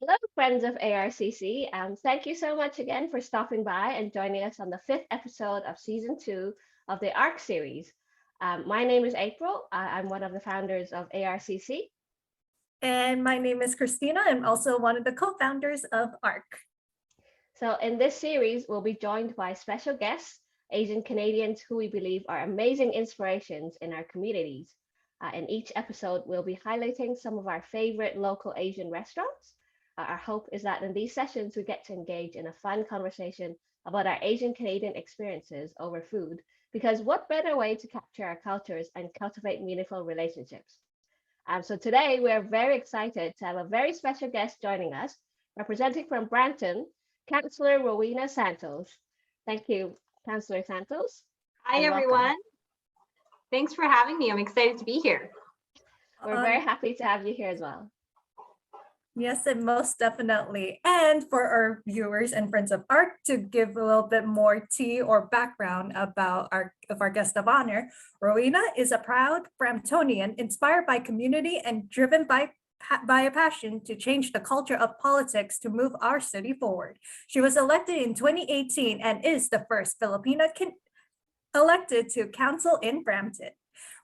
Hello, friends of ARCC. Thank you so much again for stopping by and joining us on the fifth episode of season two of the ARC series. My name is April. I'm one of the founders of ARCC. And my name is Christina. I'm also one of the co-founders of ARC. So, in this series, we'll be joined by special guests, Asian Canadians who we believe are amazing inspirations in our communities. In each episode, we'll be highlighting some of our favorite local Asian restaurants. Our hope is that in these sessions, we get to engage in a fun conversation about our Asian Canadian experiences over food, because what better way to capture our cultures and cultivate meaningful relationships? So today, we're very excited to have a very special guest joining us, representing from Brampton, Councillor Rowena Santos. Thank you, Councillor Santos. Hi, and welcome. everyone. Thanks for having me. I'm excited to be here. We're very happy to have you here as well. Yes, and most definitely. And for our viewers and friends of ARC, to give a little bit more tea or background about our guest of honor, Rowena is a proud Bramptonian, inspired by community and driven by a passion to change the culture of politics to move our city forward. She was elected in 2018 and is the first Filipina elected to council in Brampton.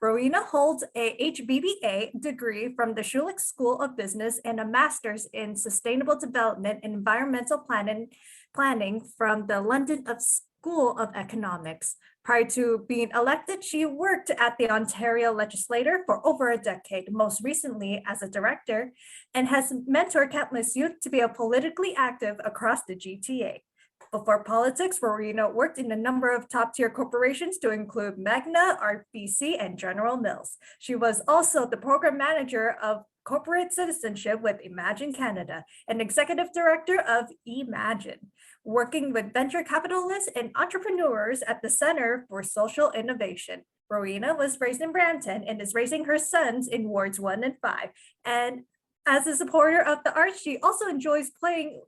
Rowena holds a HBBA degree from the Schulich School of Business and a master's in Sustainable Development and Environmental Planning from the London School of Economics. Prior to being elected, she worked at the Ontario Legislature for over a decade, most recently as a director, and has mentored countless youth to be politically active across the GTA. Before politics, Rowena worked in a number of top-tier corporations to include Magna, RBC, and General Mills. She was also the program manager of corporate citizenship with Imagine Canada and executive director of Imagine, working with venture capitalists and entrepreneurs at the Center for Social Innovation. Rowena was raised in Brampton and is raising her sons in wards 1 and 5. And as a supporter of the arts, she also enjoys playing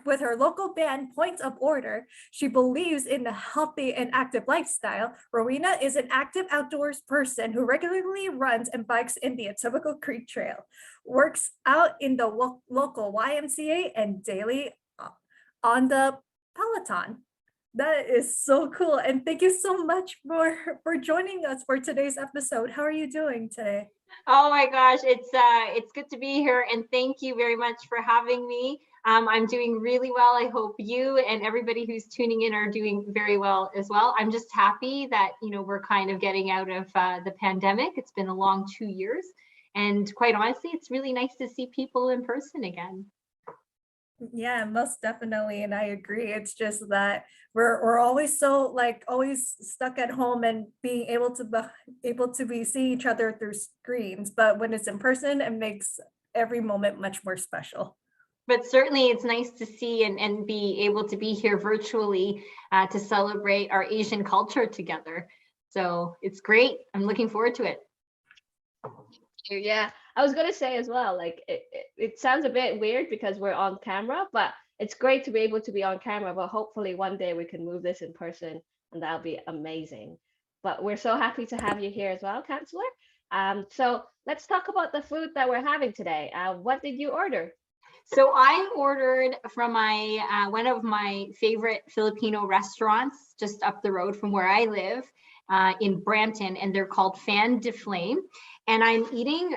with her local band Points of Order. She believes in a healthy and active lifestyle. Rowena is an active outdoors person who regularly runs and bikes in the Etobicoke Creek Trail, works out in the local YMCA, and daily on the Peloton. That is so cool. And thank you so much for joining us for today's episode. How are you doing today? Oh my gosh, it's good to be here, and thank you very much for having me. I'm doing really well. I hope you and everybody who's tuning in are doing very well as well. I'm just happy that we're kind of getting out of the pandemic. It's been a long 2 years, and quite honestly, it's really nice to see people in person again. Yeah, most definitely, and I agree. It's just that we're always so always stuck at home and being able to be seeing each other through screens. But when it's in person, it makes every moment much more special. But certainly it's nice to see and be able to be here virtually to celebrate our Asian culture together. So it's great. I'm looking forward to it. Yeah, I was gonna say as well, like it sounds a bit weird because we're on camera, but it's great to be able to be on camera, but hopefully one day we can move this in person and that'll be amazing. But we're so happy to have you here as well, Councillor. So let's talk about the food that we're having today. What did you order? So I ordered from one of my favorite Filipino restaurants just up the road from where I live in Brampton, and they're called Fan de Flame. And I'm eating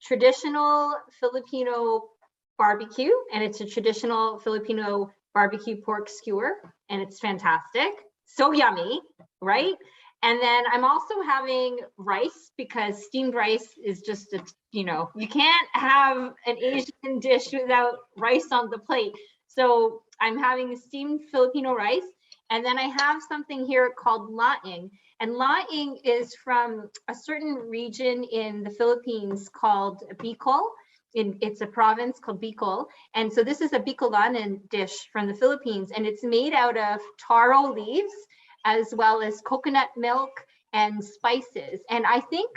traditional Filipino barbecue, and it's a traditional Filipino barbecue pork skewer, and it's fantastic. So yummy, right? And then I'm also having rice, because steamed rice is just you can't have an Asian dish without rice on the plate. So I'm having steamed Filipino rice. And then I have something here called laing. And laing is from a certain region in the Philippines called Bicol. It's a province called Bicol. And so this is a Bicolanan dish from the Philippines, and it's made out of taro leaves, as well as coconut milk and spices. And I think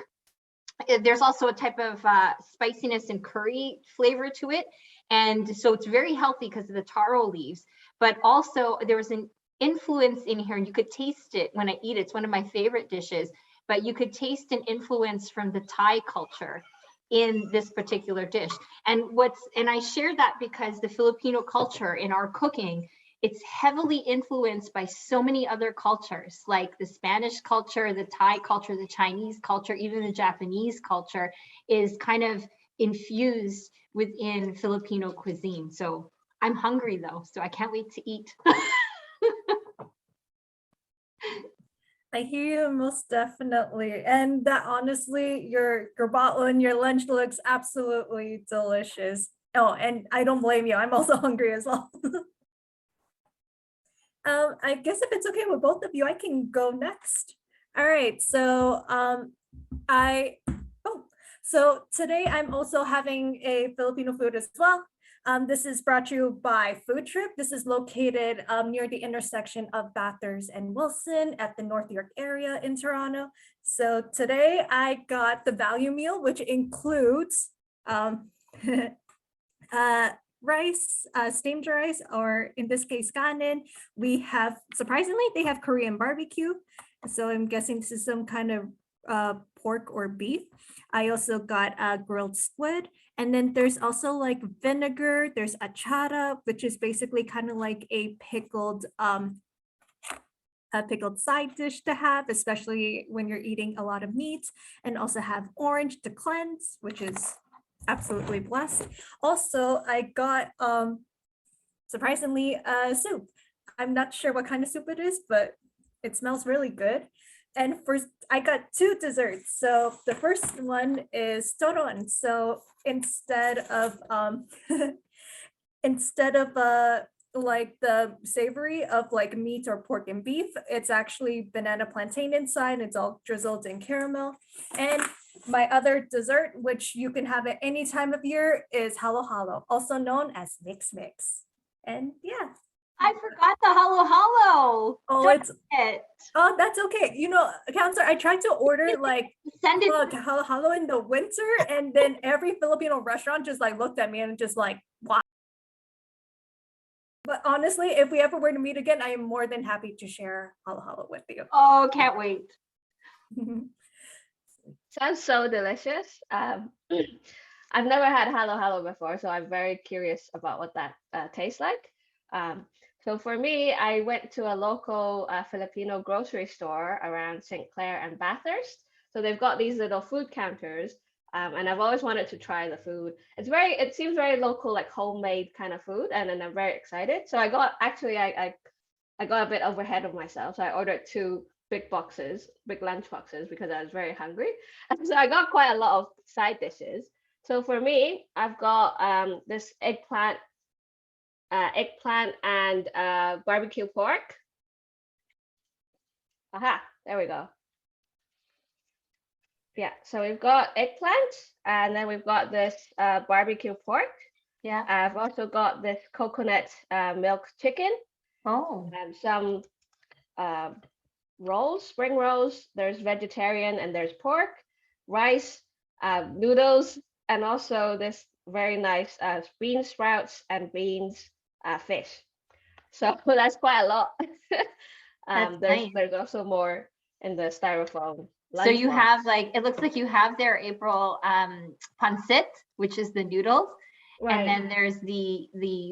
there's also a type of spiciness and curry flavor to it. And so it's very healthy because of the taro leaves. But also there was an influence in here, and you could taste it when I eat it. It's one of my favorite dishes, but you could taste an influence from the Thai culture in this particular dish. And I share that because the Filipino culture in our cooking, it's heavily influenced by so many other cultures, like the Spanish culture, the Thai culture, the Chinese culture, even the Japanese culture is kind of infused within Filipino cuisine. So I'm hungry though, so I can't wait to eat. I hear you most definitely. And that honestly, your bottle and your lunch looks absolutely delicious. Oh, and I don't blame you. I'm also hungry as well. I guess if it's okay with both of you, I can go next. All right. So so today I'm also having a Filipino food as well. This is brought to you by Food Trip. This is located near the intersection of Bathurst and Wilson at the North York area in Toronto. So today I got the value meal, which includes rice, steamed rice, or in this case, kanin. We have, surprisingly, they have Korean barbecue. So I'm guessing this is some kind of pork or beef. I also got a grilled squid. And then there's also like vinegar, there's achara, which is basically kind of like a pickled side dish to have, especially when you're eating a lot of meat, and also have orange to cleanse, which is absolutely blessed. Also, I got surprisingly a soup. I'm not sure what kind of soup it is, but it smells really good. And first, I got two desserts. So the first one is toron. So instead of like the savory of like meat or pork and beef, it's actually banana plantain inside. It's all drizzled in caramel. And my other dessert, which you can have at any time of year, is halo halo, also known as mix mix. And yeah. I forgot the halo halo. Oh, that's okay. You know, counselor, I tried to order like send it halo halo in the winter, and then every Filipino restaurant just like looked at me and just like, why? But honestly, if we ever were to meet again, I am more than happy to share halo halo with you. Oh, can't wait. Sounds so delicious. I've never had halo halo before, so I'm very curious about what that tastes like. So for me, I went to a local Filipino grocery store around St. Clair and Bathurst. So they've got these little food counters, and I've always wanted to try the food. It seems very local, like homemade kind of food, and I'm very excited. So I got a bit ahead of myself. So I ordered two big lunch boxes, because I was very hungry. So I got quite a lot of side dishes. So for me, I've got this eggplant and barbecue pork. Aha, there we go. Yeah, so we've got eggplant, and then we've got this barbecue pork. Yeah. I've also got this coconut milk chicken. Oh. And some rolls, spring rolls. There's vegetarian and there's pork, rice, noodles, and also this very nice bean sprouts and beans fish. So that's quite a lot. There's also more in the styrofoam. So you have it looks like you have there, April, pancit, which is the noodles. Right. And then there's the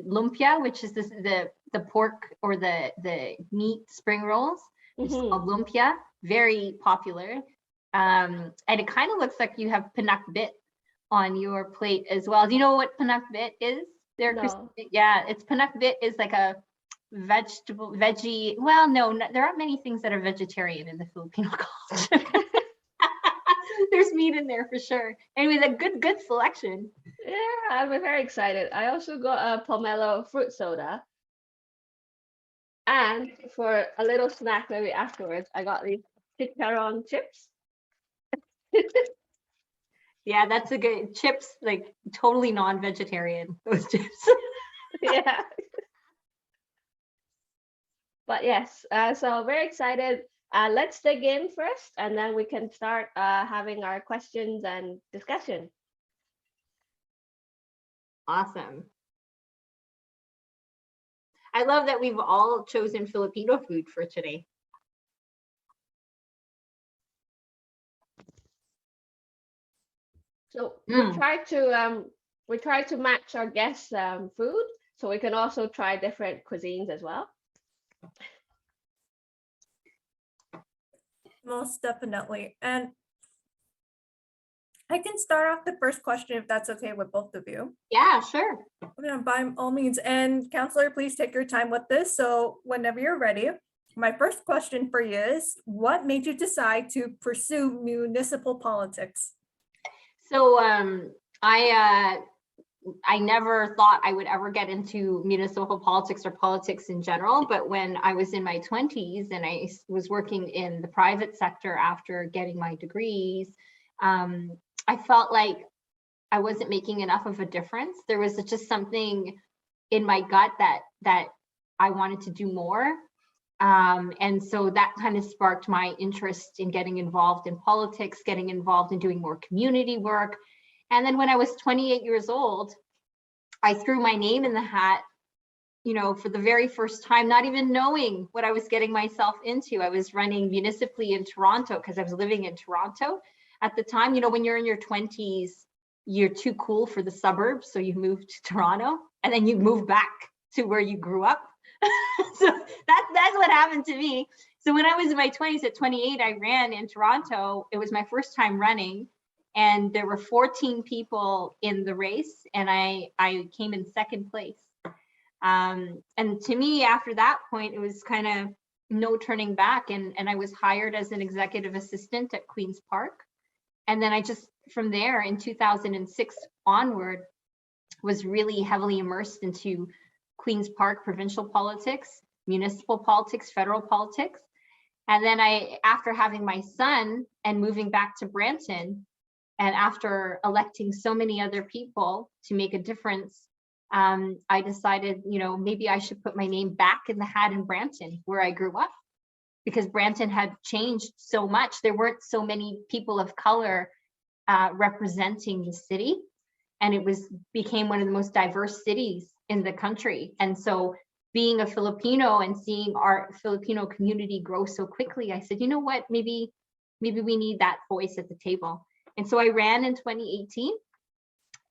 lumpia, which is the pork or the meat spring rolls, which is called lumpia, very popular. And it kind of looks like you have pinakbit on your plate as well. Do you know what pinakbit is? No. Yeah, pinakbit is like a veggie. Well, no, there aren't many things that are vegetarian in the Filipino culture. There's meat in there for sure. Anyway, a good selection. Yeah, I'm very excited. I also got a pomelo fruit soda. And for a little snack maybe afterwards, I got these chicharron chips. Yeah, that's a good chips, like totally non-vegetarian, those chips. Yeah. But yes, so very excited. Let's dig in first, and then we can start having our questions and discussion. Awesome. I love that we've all chosen Filipino food for today. So Mm. we try to match our guests' food, so we can also try different cuisines as well. Most definitely. And I can start off the first question if that's okay with both of you. Yeah, sure. Yeah, by all means. And counselor, please take your time with this. So whenever you're ready, my first question for you is, what made you decide to pursue municipal politics? So I never thought I would ever get into municipal politics or politics in general, but when I was in my 20s and I was working in the private sector after getting my degrees, I felt like I wasn't making enough of a difference. There was just something in my gut that I wanted to do more. And so that kind of sparked my interest in getting involved in politics, getting involved in doing more community work. And then when I was 28 years old, I threw my name in the hat, for the very first time, not even knowing what I was getting myself into. I was running municipally in Toronto because I was living in Toronto at the time. When you're in your 20s, you're too cool for the suburbs. So you move to Toronto and then you move back to where you grew up. So that's what happened to me. So when I was in my 20s at 28, I ran in Toronto. It was my first time running. And there were 14 people in the race, and I came in second place. And to me, after that point, it was kind of no turning back. And I was hired as an executive assistant at Queen's Park. And then I just, from there in 2006 onward, was really heavily immersed into Queen's Park provincial politics, municipal politics, federal politics. And then after having my son and moving back to Brampton, and after electing so many other people to make a difference, I decided, maybe I should put my name back in the hat in Brampton, where I grew up, because Brampton had changed so much. There weren't so many people of color representing the city, and it became one of the most diverse cities in the country. And so being a Filipino and seeing our Filipino community grow so quickly, I said, you know what, maybe we need that voice at the table. And so I ran in 2018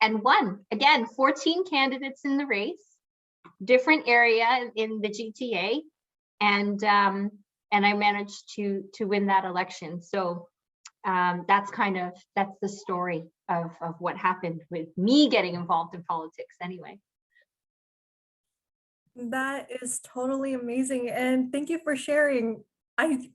and won. Again, 14 candidates in the race, different area in the GTA, and I managed to win that election. So that's the story of what happened with me getting involved in politics anyway. That is totally amazing. And thank you for sharing. I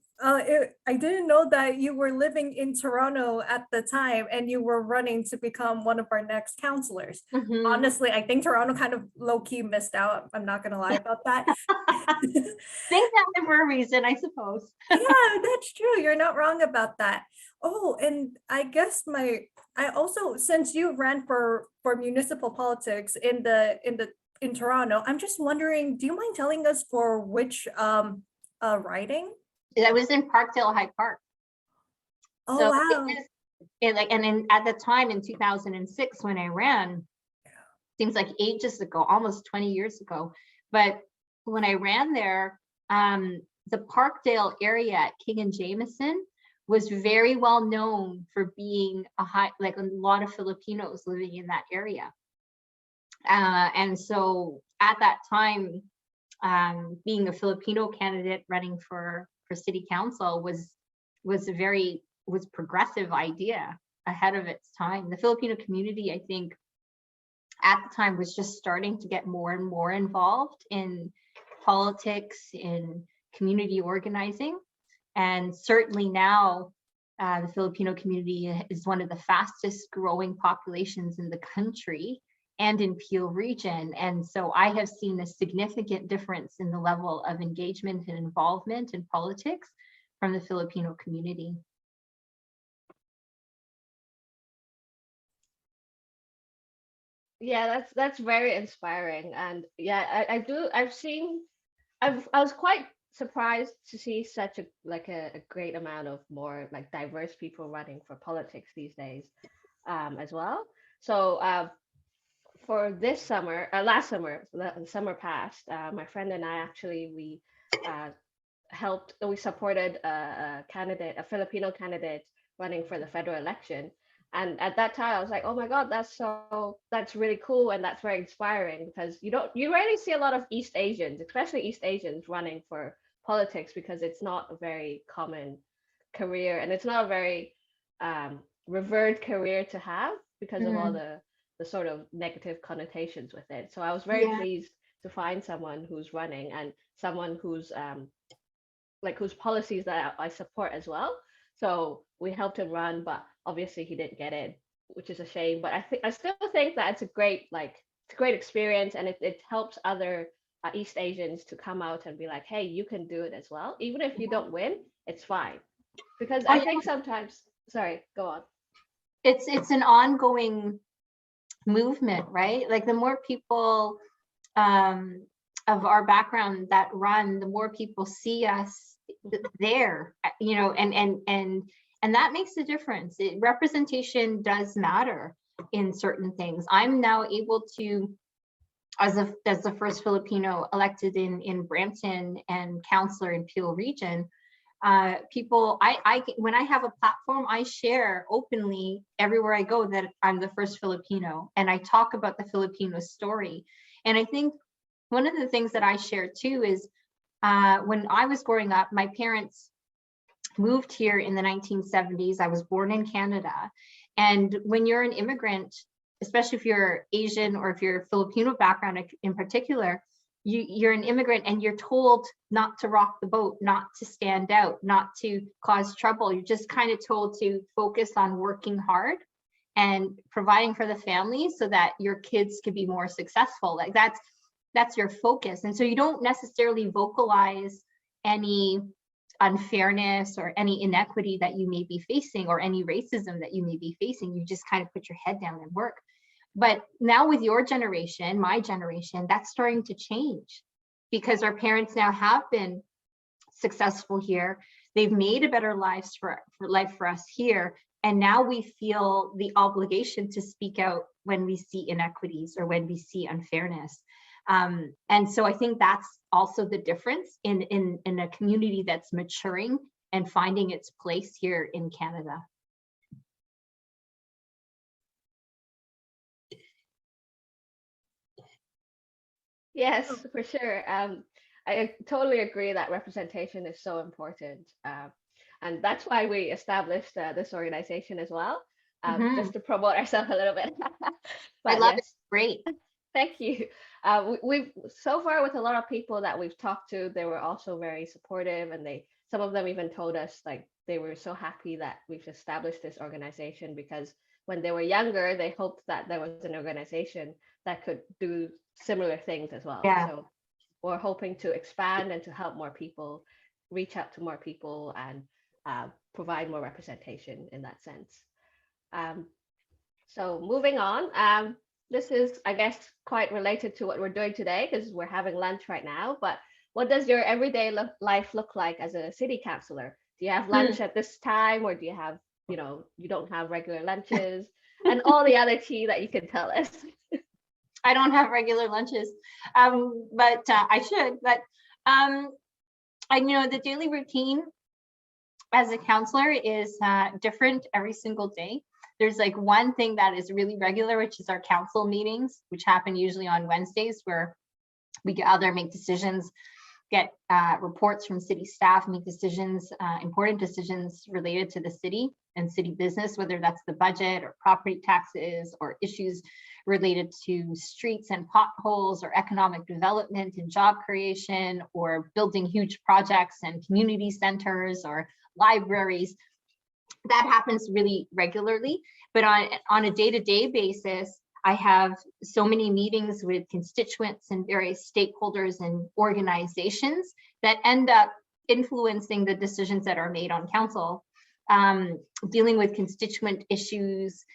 didn't know that you were living in Toronto at the time and you were running to become one of our next counselors. Mhm. Honestly, I think Toronto kind of low-key missed out. I'm not gonna lie about that. Things happen for a reason, I suppose. Yeah, that's true. You're not wrong about that. Oh, and I guess I also, since you ran for municipal politics in Toronto, I'm just wondering, do you mind telling us for which riding? I was in Parkdale High Park. Oh, So wow. at the time in 2006 when I ran, seems like ages ago, almost 20 years ago. But when I ran there, the Parkdale area at King and Jameson was very well known for being a lot of Filipinos living in that area. And so at that time, being a Filipino candidate running for city council was progressive idea ahead of its time. The Filipino community, I think, at the time was just starting to get more and more involved in politics, in community organizing. And certainly now, the Filipino community is one of the fastest growing populations in the country and in Peel region. And so I have seen a significant difference in the level of engagement and involvement in politics from the Filipino community. Yeah, that's very inspiring. And yeah, I was quite surprised to see such a great amount of more like diverse people running for politics these days, as well. So for this summer, last summer, the summer past, my friend and I actually uh, we supported a Filipino candidate running for the federal election. And at that time, I was like, oh my God, that's really cool. And that's very inspiring, because you rarely see a lot of East Asians, especially East Asians, running for politics, because it's not a very common career, and it's not a very revered career to have because of all Mm. the sort of negative connotations with it. So I was very Yeah. pleased to find someone who's running, and someone who's like whose policies that I support as well. So we helped him run, but obviously he didn't get it, which is a shame. But I still think that it's a great experience, and it helps other East Asians to come out and be like, hey, you can do it as well. Even if you don't win, it's fine. Because Oh, I yeah. think sometimes, sorry, go on. It's an ongoing movement, right? Like the more people of our background that run, the more people see us there, you know, and that makes a difference. Representation does matter in certain things. I'm now able to, as the first Filipino elected in Brampton and councillor in Peel Region, people, when I have a platform, I share openly everywhere I go that I'm the first Filipino, and I talk about the Filipino story. And I think one of the things that I share too is when I was growing up, my parents moved here in the 1970s. I was born in Canada. And when you're an immigrant, especially if you're Asian or if you're Filipino background in particular, you're an immigrant and you're told not to rock the boat, not to stand out, not to cause trouble. You're just kind of told to focus on working hard and providing for the family so that your kids could be more successful. Like that's your focus. And so you don't necessarily vocalize any unfairness or any inequity that you may be facing or any racism that you may be facing. You just kind of put your head down and work. But now with your generation, my generation, that's starting to change because our parents now have been successful here. They've made a better life for us here. And now we feel the obligation to speak out when we see inequities or when we see unfairness. And so I think that's also the difference in a community that's maturing and finding its place here in Canada. Yes, for sure. I totally agree that representation is so important. And that's why we established this organization as well, just to promote ourselves a little bit. I But love it. yes, Great. thank you. We've so far with a lot of people that we've talked to, they were also very supportive, and some of them even told us like they were so happy that we've established this organization, because when they were younger, they hoped that there was an organization that could do similar things as well. Yeah. So we're hoping to expand and to help more people, reach out to more people, and provide more representation in that sense. So moving on, this is, I guess, quite related to what we're doing today because we're having lunch right now. But what does your everyday life look like as a city councillor? Do you have lunch at this time, or do you have, you don't have regular lunches, and all the other tea that you can tell us? I don't have regular lunches, but I should. But the daily routine as a councillor is different every single day. There's like one thing that is really regular, which is our council meetings, which happen usually on Wednesdays, where we gather, make decisions, get reports from city staff, make decisions, important decisions related to the city and city business, whether that's the budget or property taxes or issues related to streets and potholes or economic development and job creation or building huge projects and community centers or libraries. That happens really regularly, but on a day-to-day basis, I have so many meetings with constituents and various stakeholders and organizations that end up influencing the decisions that are made on council, dealing with constituent issues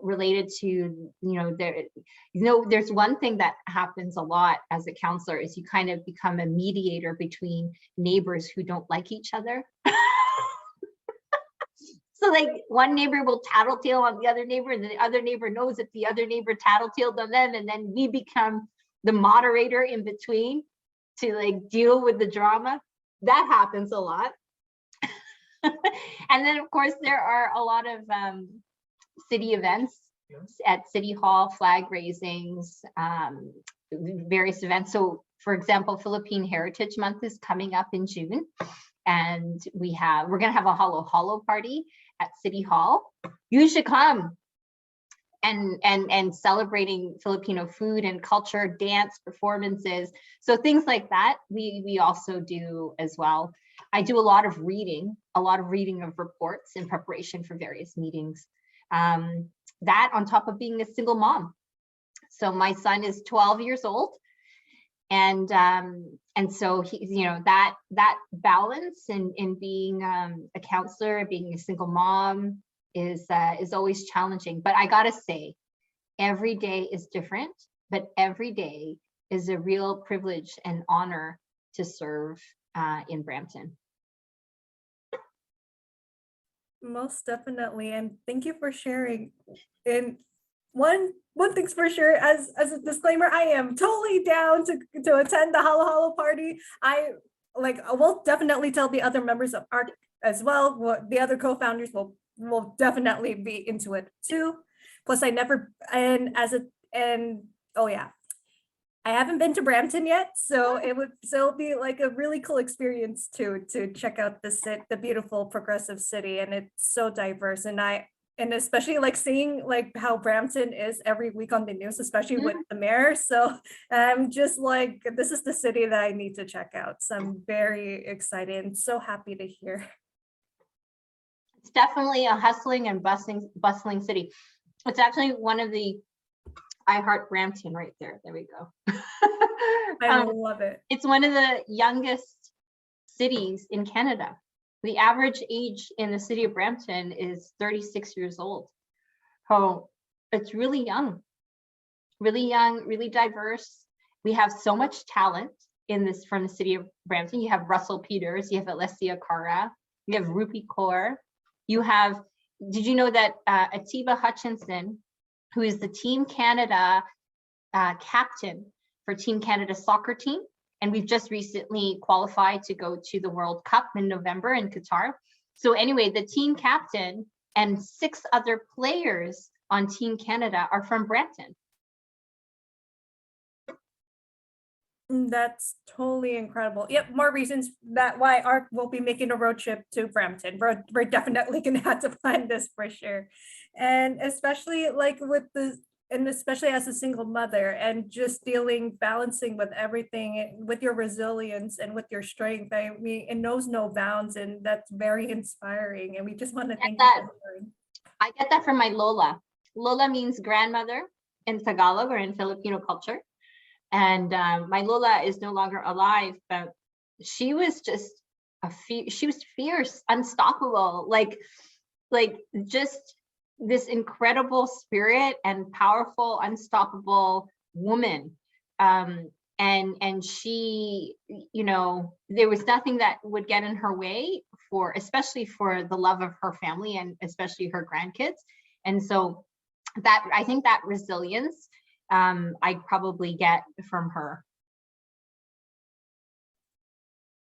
related to, there's one thing that happens a lot as a councillor is you kind of become a mediator between neighbors who don't like each other. So like one neighbor will tattletale on the other neighbor, and the other neighbor knows that the other neighbor tattletaled on them, and then we become the moderator in between to like deal with the drama. That happens a lot. And then of course there are a lot of city events at City Hall, flag raisings, various events. So for example, Philippine Heritage Month is coming up in June, and we're gonna have a halo party at City Hall. You should come. And celebrating Filipino food and culture, dance, performances. So things like that, we also do as well. I do a lot of reading of reports in preparation for various meetings. That on top of being a single mom. So my son is 12 years old. And so he, that balance in being a counselor, being a single mom, is always challenging. But I gotta say, every day is different, but every day is a real privilege and honor to serve in Brampton. Most definitely, and thank you for sharing. And one thing's for sure, as a disclaimer, I am totally down to attend the halo party. I will definitely tell the other members of ARC as well. The other co-founders will definitely be into it too. Plus I haven't been to Brampton yet, so it would still be like a really cool experience to check out the beautiful progressive city, and it's so diverse. And especially like seeing like how Brampton is every week on the news, especially with the mayor. So I'm just like, this is the city that I need to check out. So I'm very excited and so happy to hear. It's definitely a hustling and bustling city. It's actually one of the I Heart Brampton right there. There we go. I love it. It's one of the youngest cities in Canada. The average age in the city of Brampton is 36 years old. So it's really young, really diverse. We have so much talent from the city of Brampton. You have Russell Peters, you have Alessia Cara, you have Rupi Kaur. You have, did you know that Atiba Hutchinson, who is the Team Canada captain for Team Canada soccer team, and we've just recently qualified to go to the World Cup in November in Qatar. So anyway, the team captain and 6 other players on Team Canada are from Brampton. That's totally incredible. Yep, more reasons why ARC will be making a road trip to Brampton. We're definitely gonna have to plan this for sure. And especially like especially as a single mother, and just balancing with everything, with your resilience and with your strength. I mean, it knows no bounds, and that's very inspiring. And we just want to thank you for sharing. I get that from my Lola. Lola means grandmother in Tagalog or in Filipino culture. And my Lola is no longer alive, but she was just she was fierce, unstoppable, like just this incredible spirit and powerful, unstoppable woman. And she, there was nothing that would get in her way, especially for the love of her family and especially her grandkids. And so I think that resilience I probably get from her.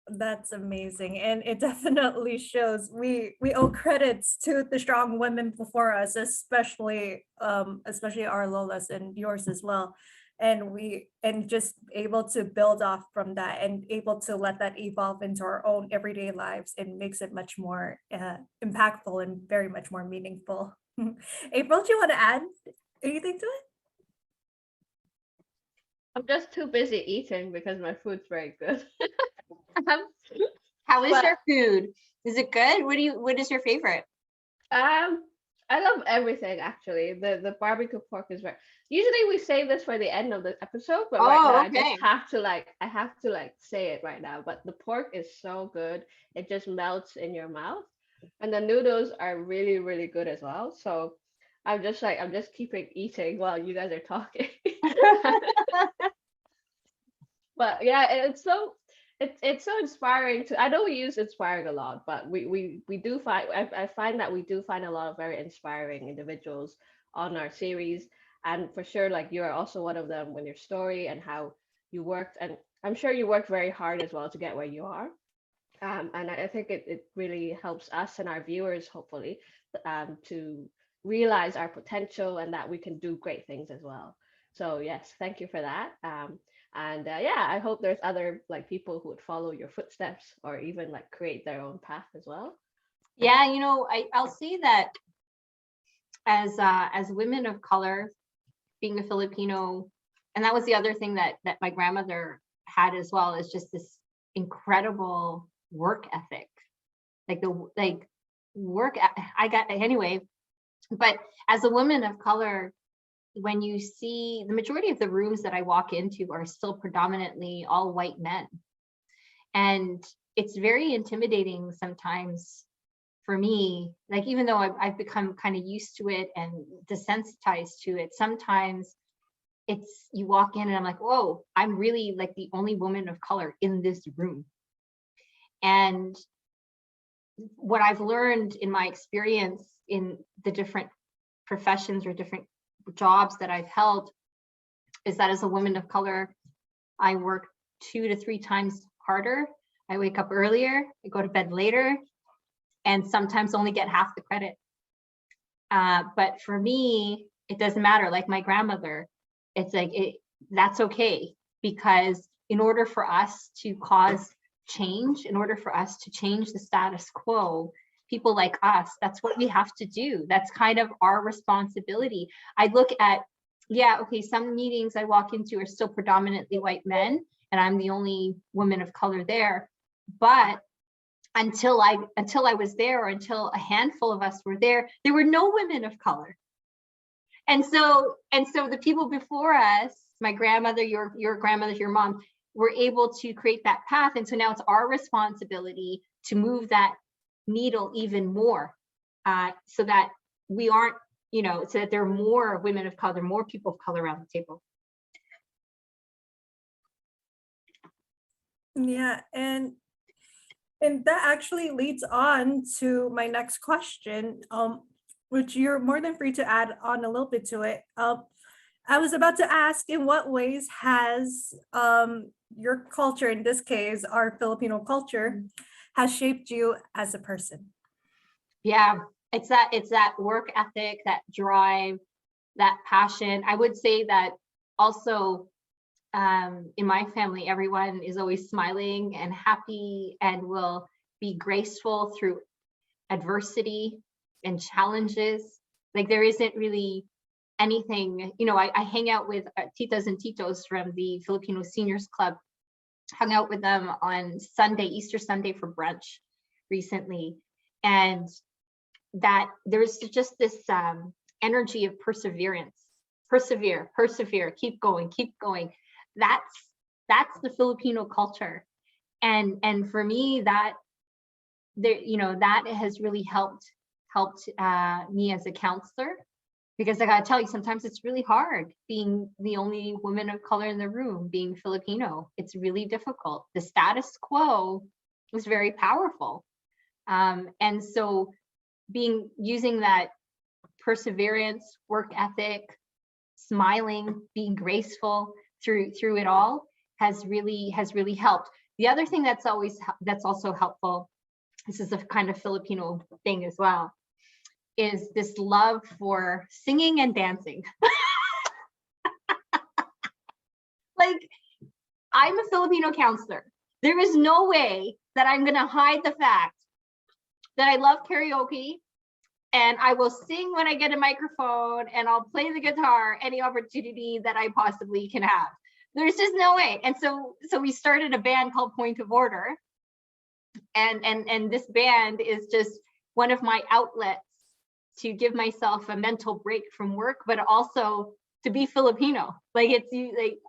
That's amazing, and it definitely shows. We owe credits to the strong women before us, especially our Lolas and yours as well. And just able to build off from that and able to let that evolve into our own everyday lives, and makes it much more impactful and very much more meaningful. April, do you want to add anything to it? I'm just too busy eating because my food's very good. How is your food? Is it good? What is your favorite? I love everything actually. The barbecue pork is very. Usually we save this for the end of the episode, but right now I just have to say it right now. But the pork is so good; it just melts in your mouth, and the noodles are really really good as well. So I'm just keeping eating while you guys are talking. But yeah, it's so inspiring to. I know we use inspiring a lot, but we do find I find that we do find a lot of very inspiring individuals on our series, and for sure, like you are also one of them with your story and how you worked, and I'm sure you worked very hard as well to get where you are. And I think it really helps us and our viewers hopefully to realize our potential and that we can do great things as well. So yes, thank you for that. Yeah, I hope there's other like people who would follow your footsteps or even like create their own path as well. Yeah, I'll say that as women of color, being a Filipino, and that was the other thing that my grandmother had as well, is just this incredible work ethic. I got anyway. But as a woman of color, when you see the majority of the rooms that I walk into are still predominantly all white men, and it's very intimidating sometimes for me, like even though I've become kind of used to it and desensitized to it, sometimes it's, you walk in and I'm like, whoa, I'm really like the only woman of color in this room. And what I've learned in my experience in the different professions or different jobs that I've held is that as a woman of color, I work 2 to 3 times harder. I wake up earlier, I go to bed later, and sometimes only get half the credit. But for me, it doesn't matter. Like my grandmother, it's like, that's okay, because in order for us to cause change, in order for us to change the status quo, people like us, that's what we have to do. That's kind of our responsibility. I look at, yeah, okay, some meetings I walk into are still predominantly white men, and I'm the only woman of color there. But until I was there, or until a handful of us were there were no women of color. And so the people before us, my grandmother, your grandmother, your mom, were able to create that path. And so now it's our responsibility to move that needle even more, so that we aren't, so that there are more women of color, more people of color around the table. Yeah, and that actually leads on to my next question, which you're more than free to add on a little bit to it. I was about to ask, in what ways has your culture, in this case, our Filipino culture, has shaped you as a person? Yeah, it's that work ethic, that drive, that passion. I would say that also in my family, everyone is always smiling and happy and will be graceful through adversity and challenges. Like there isn't really anything, I hang out with titas and titos from the Filipino Seniors Club, hung out with them on Sunday, Easter Sunday, for brunch recently. And that there's just this energy of perseverance, persevere, keep going. That's the Filipino culture. And for me, that there, that has really helped me as a counselor, because I gotta tell you, sometimes it's really hard being the only woman of color in the room, being Filipino. It's really difficult. The status quo was very powerful. And so using that perseverance, work ethic, smiling, being graceful through it all has really helped. The other thing that's also helpful, this is a kind of Filipino thing as well, is this love for singing and dancing. Like, I'm a Filipino counselor. There is no way that I'm gonna hide the fact that I love karaoke, and I will sing when I get a microphone, and I'll play the guitar any opportunity that I possibly can have. There's just no way. And so we started a band called Point of Order. And this band is just one of my outlets to give myself a mental break from work, but also to be Filipino. Like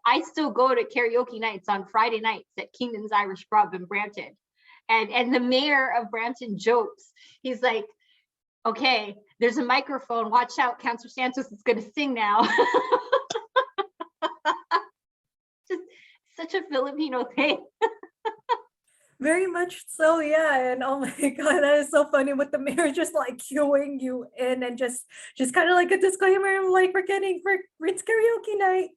I still go to karaoke nights on Friday nights at Kingdom's Irish Pub in Brampton. And the mayor of Brampton jokes, he's like, okay, there's a microphone, watch out, Councillor Santos is gonna sing now. Just such a Filipino thing. Very much so, yeah. And oh my God, that is so funny with the mayor just like cueing you in, and just kind of like a disclaimer, like it's karaoke night.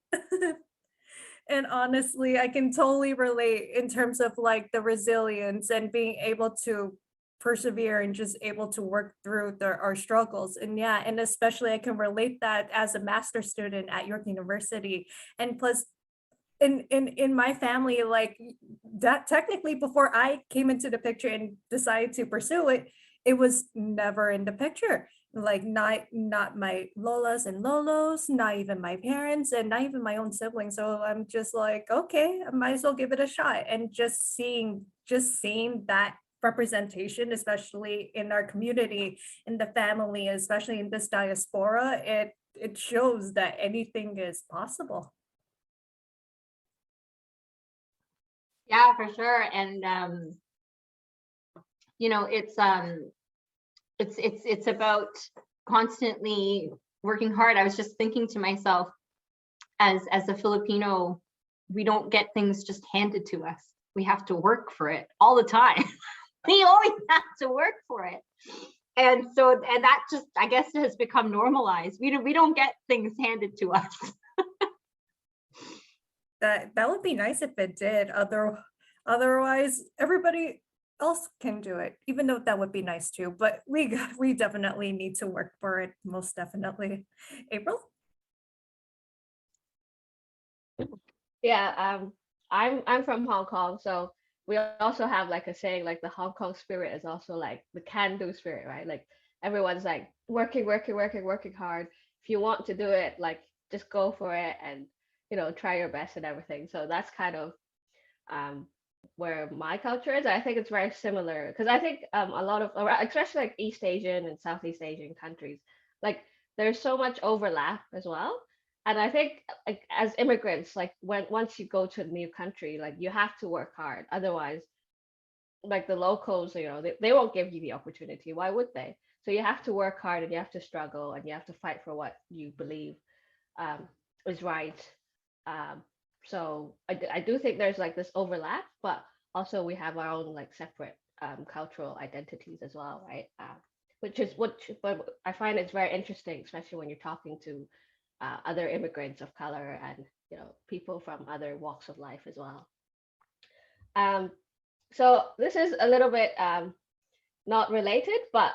And honestly, I can totally relate in terms of like the resilience and being able to persevere and just able to work through our struggles. And yeah, and especially I can relate that as a master's student at York University. And plus, in my family, like that technically before I came into the picture and decided to pursue it, it was never in the picture. Like not my lolas and lolos, not even my parents, and not even my own siblings. So I'm just like, okay, I might as well give it a shot. And just seeing that representation, especially in our community, in the family, especially in this diaspora, it shows that anything is possible. Yeah, for sure. And you know, it's about constantly working hard. I was just thinking to myself, as a Filipino, we don't get things just handed to us. We have to work for it all the time. We always have to work for it. And so, and that just, I guess, has become normalized. We don't get things handed to us. That would be nice if it did. Otherwise, everybody else can do it, even though that would be nice too. But we definitely need to work for it, most definitely. April? Yeah, I'm from Hong Kong, so we also have like a saying, like the Hong Kong spirit is also like the can-do spirit, right? Like everyone's like working hard. If you want to do it, like just go for it and try your best and everything. So that's kind of where my culture is. I think it's very similar because I think a lot of, especially like East Asian and Southeast Asian countries, like there's so much overlap as well. And I think like as immigrants, like once you go to a new country, like you have to work hard. Otherwise, like the locals, they won't give you the opportunity. Why would they? So you have to work hard and you have to struggle and you have to fight for what you believe is right. So I do think there's like this overlap, but also we have our own like separate cultural identities as well, right? But I find it's very interesting, especially when you're talking to other immigrants of color and people from other walks of life as well. So this is a little bit not related, but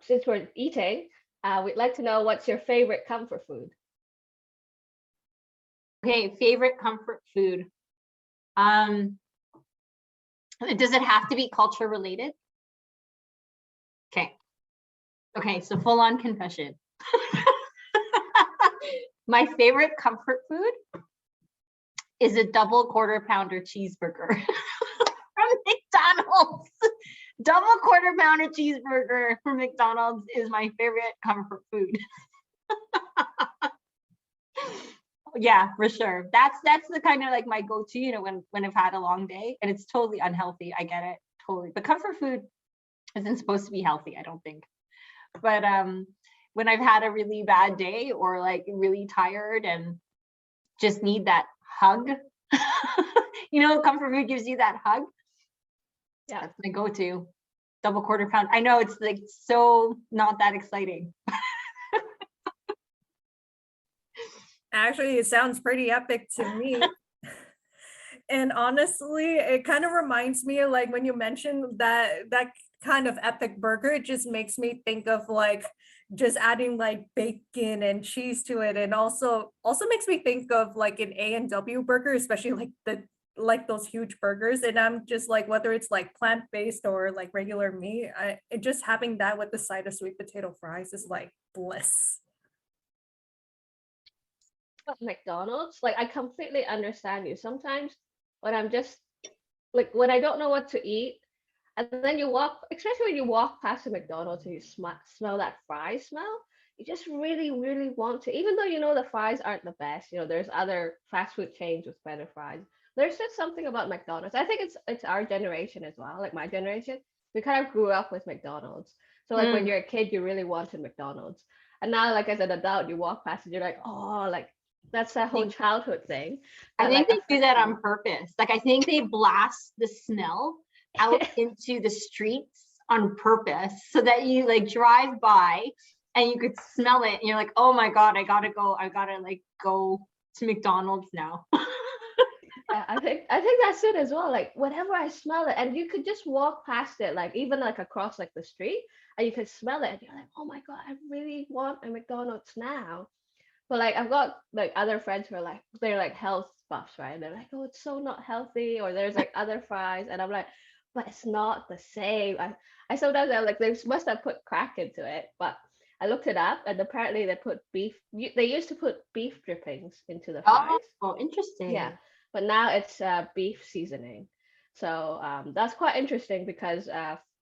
since we're eating, we'd like to know what's your favorite comfort food. Okay, favorite comfort food. Does it have to be culture related? Okay, so full on confession. My favorite comfort food is a double quarter pounder cheeseburger from McDonald's. Double quarter pounder cheeseburger from McDonald's is my favorite comfort food. Yeah, for sure. That's the kind of like my go-to, when I've had a long day, and it's totally unhealthy. I get it, totally. But comfort food isn't supposed to be healthy, I don't think. But when I've had a really bad day or like really tired and just need that hug, comfort food gives you that hug. Yeah, that's my go-to. Double quarter pound. I know it's like so not that exciting. Actually, it sounds pretty epic to me. And honestly, it kind of reminds me of like when you mentioned that kind of epic burger, it just makes me think of like just adding like bacon and cheese to it, and also makes me think of like an A&W burger, especially like those huge burgers. And I'm just like, whether it's like plant-based or like regular meat, just having that with the side of sweet potato fries is like bliss. McDonald's, like I completely understand you. Sometimes when I'm just like when I don't know what to eat, and then you walk, especially when you walk past a McDonald's and you smell that fry smell, you just really, really want to, even though the fries aren't the best. There's other fast food chains with better fries. There's just something about McDonald's. I think it's our generation as well, like my generation. We kind of grew up with McDonald's. So like when you're a kid, you really wanted McDonald's. And now, like as an adult, you walk past and you're like, oh, like that's that whole childhood thing. I think they do that on purpose. Like I think they blast the smell out into the streets on purpose so that you like drive by and you could smell it and you're like, oh my God, I gotta go like go to McDonald's now. Yeah, I think that's it as well. Like whenever I smell it, and you could just walk past it, like even like across like the street, and you could smell it, and you're like, oh my God, I really want a McDonald's now. But like I've got like other friends who are like they're like health buffs, right? And they're like, oh, it's so not healthy, or there's like other fries, and I'm like, but it's not the same. I sometimes I'm like they must have put crack into it, but I looked it up, and apparently they put beef. They used to put beef drippings into the fries. Oh, Yeah, interesting. but now it's beef seasoning. So that's quite interesting because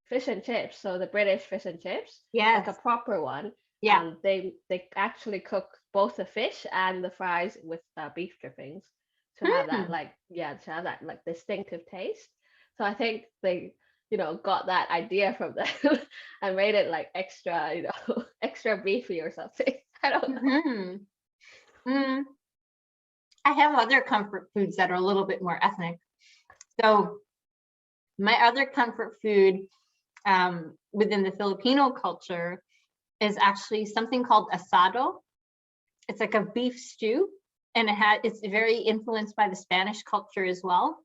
fish and chips, so the British fish and chips, like a Yes. proper one, Yeah. they actually cook both the fish and the fries with beef drippings to have that Hmm. like to have that like distinctive taste. So I think they got that idea from them and made it like extra extra beefy or something. I don't know. Hmm. Mm. I have other comfort foods that are a little bit more ethnic. So my other comfort food within the Filipino culture is actually something called asado. It's like a beef stew, and it's very influenced by the Spanish culture as well.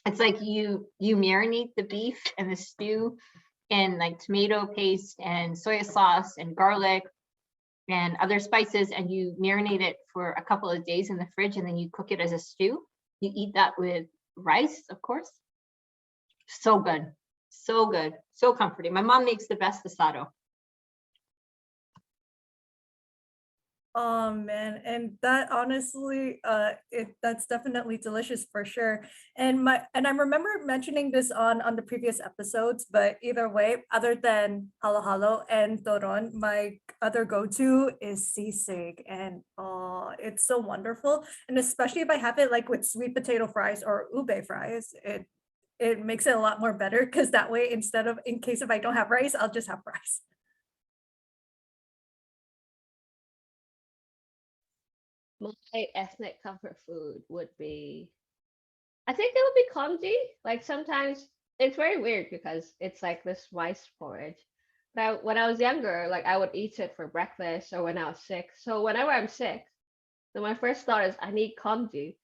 It's like you marinate the beef and the stew in like tomato paste and soy sauce and garlic and other spices, and you marinate it for a couple of days in the fridge, and then you cook it as a stew. You eat that with rice, of course. So good, so good, so comforting. My mom makes the best asado. Oh man, and that honestly, that's definitely delicious for sure. And I remember mentioning this on the previous episodes, but either way, other than halo halo and toron, my other go-to is sisig, and it's so wonderful. And especially if I have it like with sweet potato fries or ube fries, it makes it a lot more better because that way, instead of in case if I don't have rice, I'll just have rice. My ethnic comfort food would be, I think it would be congee. Like sometimes it's very weird because it's like this rice porridge. But when I was younger, like I would eat it for breakfast or when I was sick. So whenever I'm sick, then my first thought is I need congee.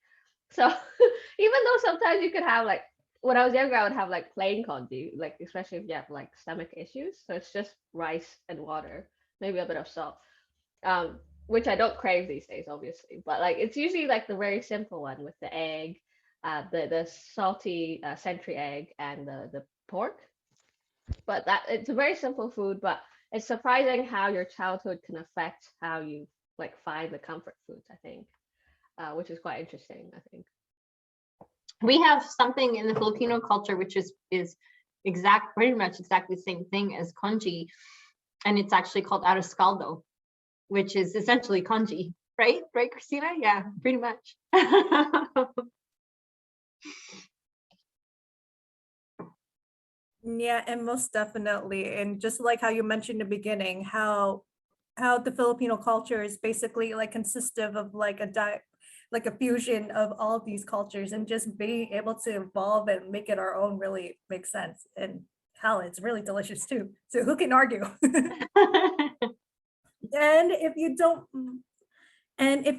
So even though sometimes you could have like when I was younger, I would have like plain congee, like especially if you have like stomach issues. So it's just rice and water, maybe a bit of salt. Um, which I don't crave these days, obviously. But like it's usually like the very simple one with the egg, the salty century egg and the pork. But that it's a very simple food, but it's surprising how your childhood can affect how you like find the comfort foods, I think, which is quite interesting, I think. We have something in the Filipino culture which is pretty much exactly the same thing as congee, and it's actually called arroz caldo, which is essentially congee, right? Right, Christina? Yeah, pretty much. Yeah, and most definitely. And just like how you mentioned in the beginning, how the Filipino culture is basically like consistive of like like a fusion of all these cultures, and just being able to evolve and make it our own really makes sense. And hell, it's really delicious too. So who can argue? And if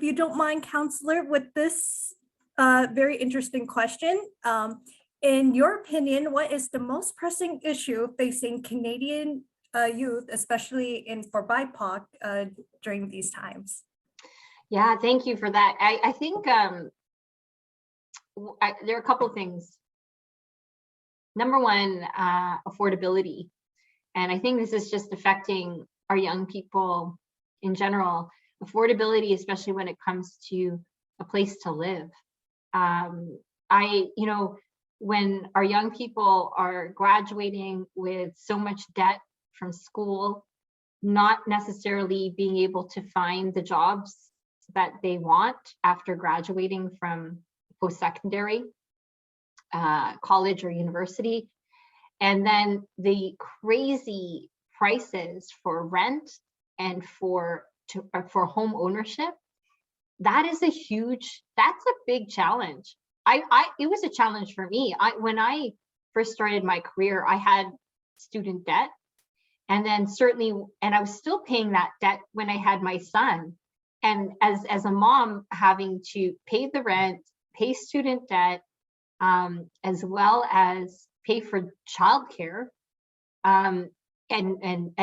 you don't mind, counselor, with this very interesting question, in your opinion, what is the most pressing issue facing Canadian youth, especially in for BIPOC, during these times? Yeah, thank you for that. I think there are a couple of things. Number one, affordability. And I think this is just affecting our young people in general. Affordability, especially when it comes to a place to live. When our young people are graduating with so much debt from school, not necessarily being able to find the jobs that they want after graduating from post-secondary, college or university, and then the crazy prices for rent and for home ownership, that's a big challenge. It was a challenge for me. When I first started my career, I had student debt, and then I was still paying that debt when I had my son. And as a mom, having to pay the rent, pay student debt, as well as pay for childcare, and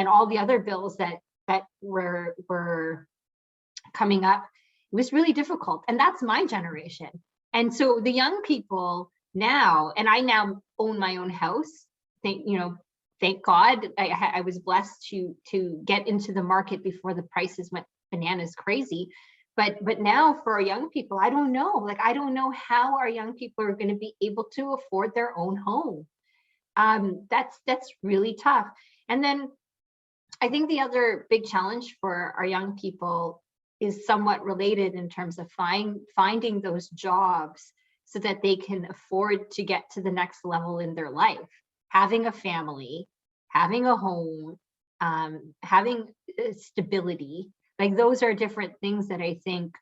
all the other bills that were coming up. It was really difficult, and that's my generation. And so the young people now, and I now own my own house. Thank God, I was blessed to get into the market before the prices went bananas crazy. But now for our young people, I don't know. Like, I don't know how our young people are going to be able to afford their own home. That's really tough. And then I think the other big challenge for our young people is somewhat related in terms of finding those jobs so that they can afford to get to the next level in their life. Having a family, having a home, having stability. Like, those are different things that I think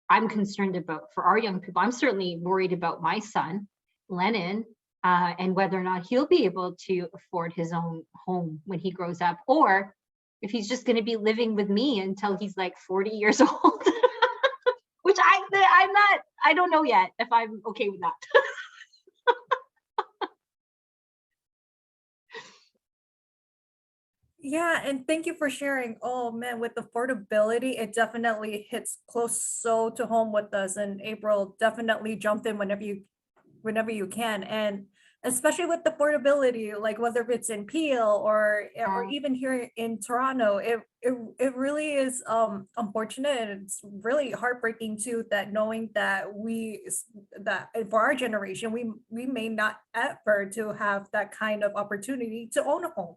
I'm concerned about for our young people. I'm certainly worried about my son, Lennon, and whether or not he'll be able to afford his own home when he grows up, or if he's just going to be living with me until he's like 40 years old, which I don't know yet if I'm okay with that. Yeah, and thank you for sharing. Oh man, with affordability, it definitely hits close so to home with us. And April, definitely jump in whenever you can. And especially with affordability, like whether it's in Peel or even here in Toronto, it really is unfortunate, and it's really heartbreaking too, that knowing that that for our generation, we may not ever to have that kind of opportunity to own a home,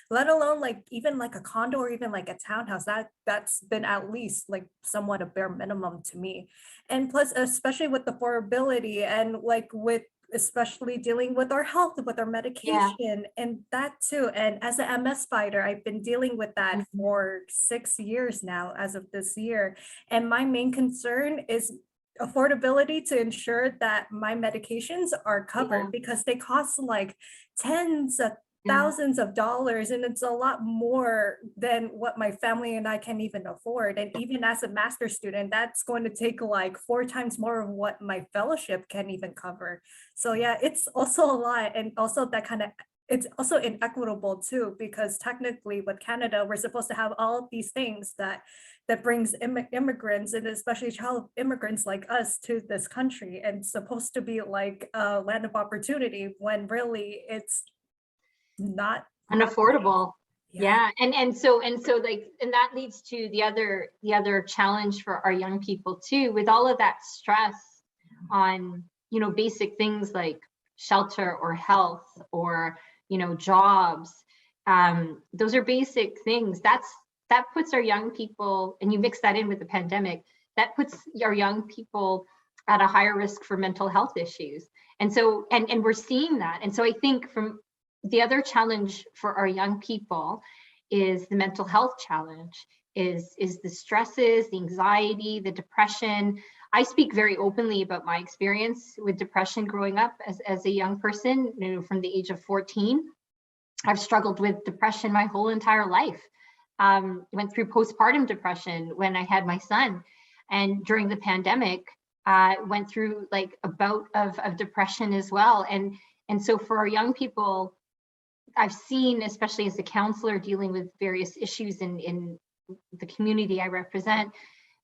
let alone like even like a condo or even like a townhouse. That's been at least like somewhat a bare minimum to me. And plus, especially with the affordability and like with especially dealing with our health, with our medication and that too. And as an MS fighter, I've been dealing with that for 6 years now as of this year. And my main concern is affordability to ensure that my medications are covered, because they cost like tens of thousands of dollars, and it's a lot more than what my family and I can even afford. And even as a master's student, that's going to take like 4 times more of what my fellowship can even cover. So yeah, it's also a lot. And also it's also inequitable too, because technically with Canada, we're supposed to have all of these things that brings immigrants, and especially child immigrants like us, to this country, and supposed to be like a land of opportunity, when really it's not unaffordable. Yeah. And so like, and that leads to the other challenge for our young people too, with all of that stress on, basic things like shelter or health or, jobs. Those are basic things. That puts our young people, and you mix that in with the pandemic, that puts our young people at a higher risk for mental health issues. And so, and we're seeing that. And so I think from the other challenge for our young people is the mental health challenge, is the stresses, the anxiety, the depression. I speak very openly about my experience with depression growing up as a young person, from the age of 14. I've struggled with depression my whole entire life. Went through postpartum depression when I had my son. And during the pandemic, went through like a bout of depression as well. And so for our young people, I've seen, especially as a counselor dealing with various issues in the community I represent,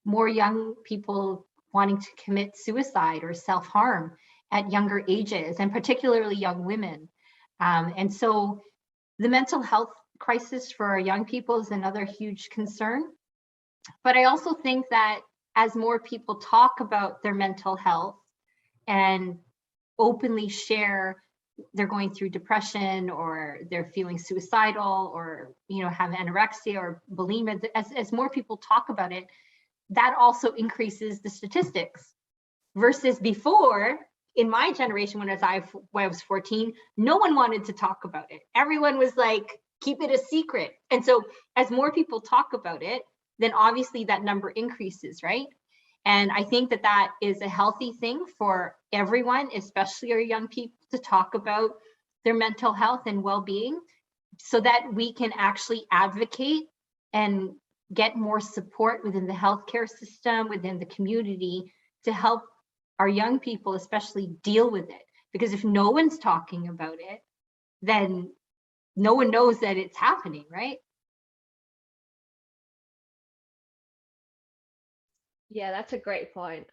more young people wanting to commit suicide or self-harm at younger ages, and particularly young women. And so the mental health crisis for our young people is another huge concern. But I also think that as more people talk about their mental health and openly share they're going through depression, or they're feeling suicidal, or have anorexia or bulimia, as more people talk about it, that also increases the statistics. Versus before, in my generation, when I was 14, no one wanted to talk about it. Everyone was like, keep it a secret. And so as more people talk about it, then obviously that number increases, right? And I think that is a healthy thing for everyone, especially our young people, to talk about their mental health and well-being, so that we can actually advocate and get more support within the healthcare system, within the community, to help our young people especially deal with it. Because if no one's talking about it, then no one knows that it's happening, right? Yeah, that's a great point.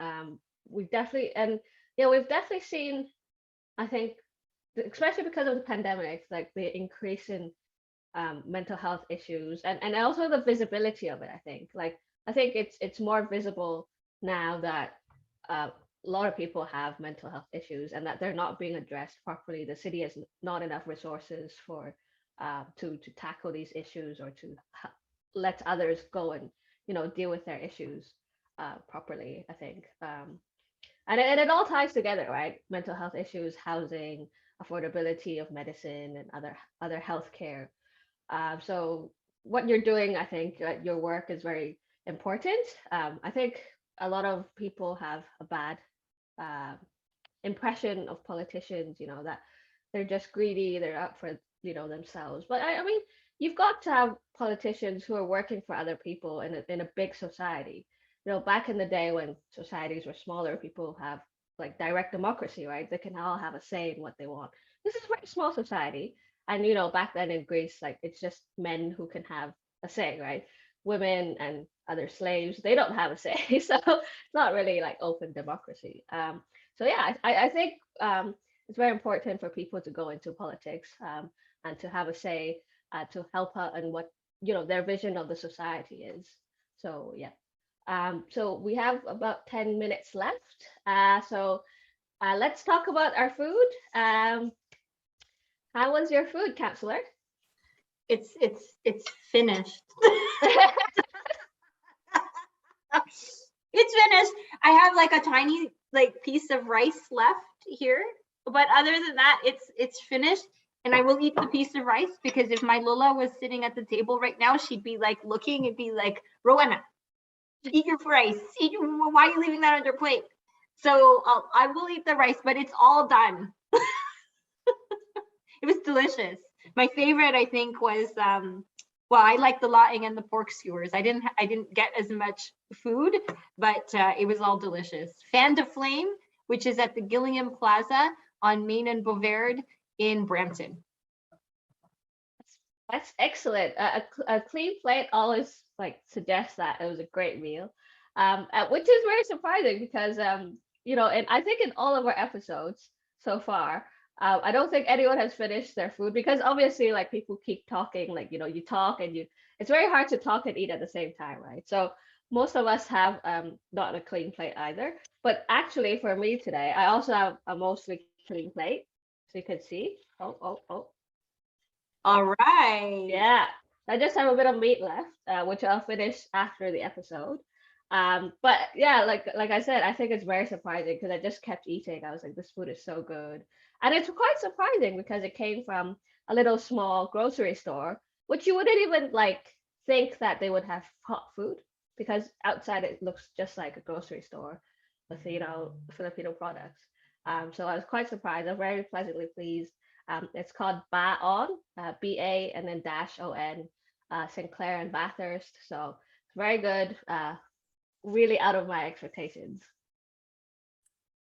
We've definitely, we've definitely seen, I think, especially because of the pandemic, like the increase in mental health issues and also the visibility of it. I think it's more visible now that a lot of people have mental health issues and that they're not being addressed properly. The city has not enough resources for to tackle these issues or to let others go and deal with their issues properly. I think and it all ties together, right? Mental health issues, housing, affordability of medicine, and other healthcare. So what you're doing, I think, your work is very important. I think a lot of people have a bad uh, impression of politicians, that they're just greedy, they're out for, themselves. But I mean, you've got to have politicians who are working for other people in a big society. Back in the day when societies were smaller, people have like direct democracy, right? They can all have a say in what they want. This is a very small society. And back then in Greece, like it's just men who can have a say, right? Women and other slaves, they don't have a say. So it's not really like open democracy. So yeah, I think it's very important for people to go into politics and to have a say to help out and what their vision of the society is. So yeah. So we have about 10 minutes left. So let's talk about our food. How was your food, counselor? It's finished. It's finished. I have like a tiny like piece of rice left here, but other than that, it's finished. And I will eat the piece of rice because if my Lola was sitting at the table right now, she'd be like looking and be like, Rowena, eat your rice. Why are you leaving that on your plate? So I will eat the rice, but it's all done. It was delicious. My favorite, I think, was well, I like the laing and the pork skewers. I didn't get as much food, but it was all delicious. Fan de Flame, which is at the Gillingham Plaza on Main and Bovaird in Brampton. That's excellent. A clean plate always like suggests that it was a great meal, which is very surprising because and I think in all of our episodes so far, I don't think anyone has finished their food because obviously like people keep talking, like you talk and it's very hard to talk and eat at the same time, right? So most of us have not a clean plate either. But actually for me today, I also have a mostly clean plate, so you can see. Oh. All right. Yeah, I just have a bit of meat left, which I'll finish after the episode. But yeah, like I said, I think it's very surprising because I just kept eating. I was like, this food is so good, and it's quite surprising because it came from a little small grocery store, which you wouldn't even like think that they would have hot food because outside it looks just like a grocery store with Filipino products. So I was quite surprised. I'm very pleasantly pleased. It's called Baon, BA and then -ON, Sinclair and Bathurst. So it's very good. Really out of my expectations.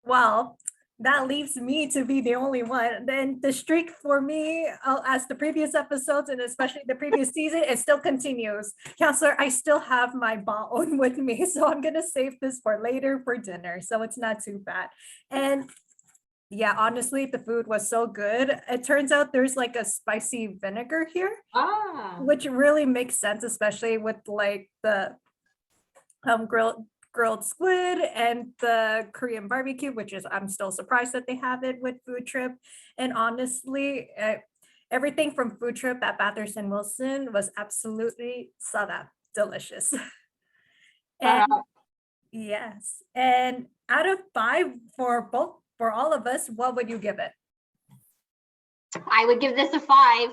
Well, that leaves me to be the only one. Then the streak for me, as the previous episodes and especially the previous season, it still continues. Counselor, I still have my baon with me, so I'm gonna save this for later for dinner. So it's not too bad. And yeah, honestly, the food was so good. It turns out there's like a spicy vinegar here, which really makes sense, especially with like the grilled squid and the Korean barbecue, which is I'm still surprised that they have it with Food Trip. And honestly, everything from Food Trip at Bathurst and Wilson was absolutely delicious. And yes, and out of 5 for all of us, what would you give it? I would give this a 5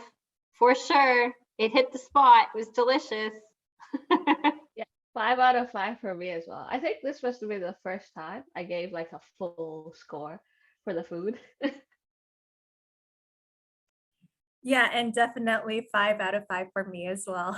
for sure. It hit the spot. It was delicious. Yeah, 5 out of 5 for me as well. I think this was to be the first time I gave like a full score for the food. Yeah, and definitely 5 out of 5 for me as well.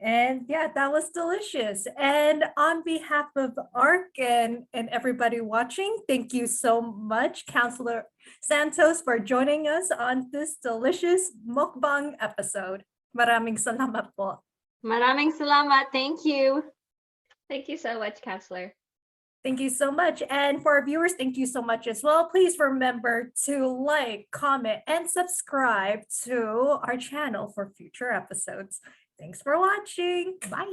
And yeah, that was delicious. And on behalf of ARC and everybody watching, thank you so much, Counselor Santos, for joining us on this delicious mukbang episode. Maraming salamat po. Maraming salamat. Thank you. Thank you so much, Counselor. Thank you so much. And for our viewers, thank you so much as well. Please remember to like, comment, and subscribe to our channel for future episodes. Thanks for watching. Bye.